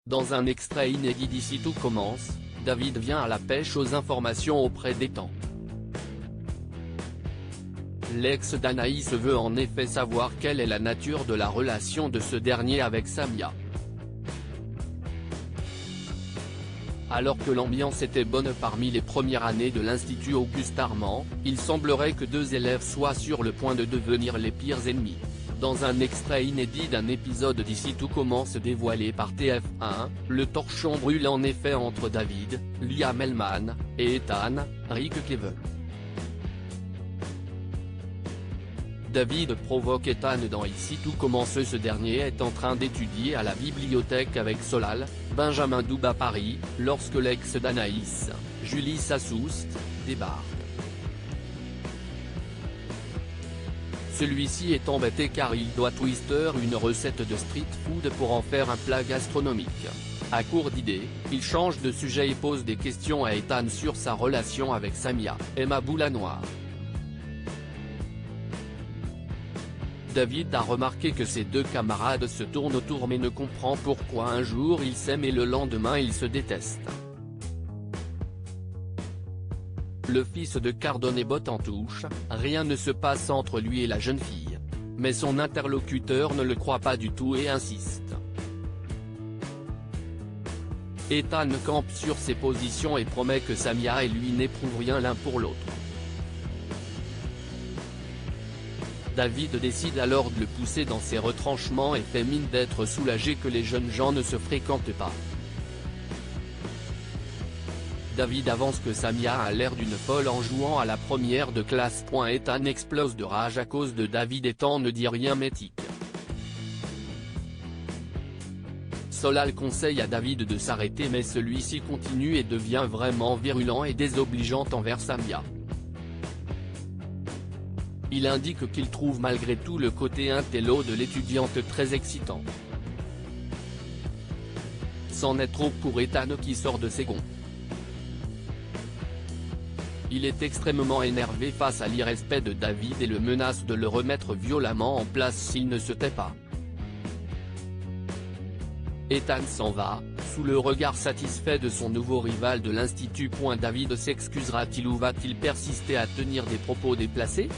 Dans un extrait inédit d'Ici tout commence, David vient à la pêche aux informations auprès d'Ethan. L'ex d'Anaïs veut en effet savoir quelle est la nature de la relation de ce dernier avec Samia. Alors que l'ambiance était bonne parmi les premières années de l'Institut Auguste Armand, il semblerait que deux élèves soient sur le point de devenir les pires ennemis. Dans un extrait inédit d'un épisode d'Ici tout commence dévoilé par TF1, le torchon brûle en effet entre David, Liam Hellman, et Ethan, Rick Keefe. David provoque Ethan dans Ici tout commence. Ce dernier est en train d'étudier à la bibliothèque avec Solal, Benjamin Doub à Paris, lorsque l'ex d'Anaïs, Julie Sassoust, débarque. Celui-ci est embêté car il doit twister une recette de street food pour en faire un plat gastronomique. À court d'idées, il change de sujet et pose des questions à Ethan sur sa relation avec Samia, Emma Boulanoir. David a remarqué que ses deux camarades se tournent autour mais ne comprend pourquoi un jour ils s'aiment et le lendemain ils se détestent. Le fils de Cardone botte en touche, rien ne se passe entre lui et la jeune fille. Mais son interlocuteur ne le croit pas du tout et insiste. Ethan campe sur ses positions et promet que Samia et lui n'éprouvent rien l'un pour l'autre. David décide alors de le pousser dans ses retranchements et fait mine d'être soulagé que les jeunes gens ne se fréquentent pas. David avance que Samia a l'air d'une folle en jouant à la première de classe. Ethan explose de rage à cause de David. Ethan ne dit rien mais tique. Solal conseille à David de s'arrêter mais celui-ci continue et devient vraiment virulent et désobligeant envers Samia. Il indique qu'il trouve malgré tout le côté intello de l'étudiante très excitant. C'en est trop pour Ethan qui sort de ses gonds. Il est extrêmement énervé face à l'irrespect de David et le menace de le remettre violemment en place s'il ne se tait pas. Ethan s'en va, sous le regard satisfait de son nouveau rival de l'Institut. David s'excusera-t-il ou va-t-il persister à tenir des propos déplacés ?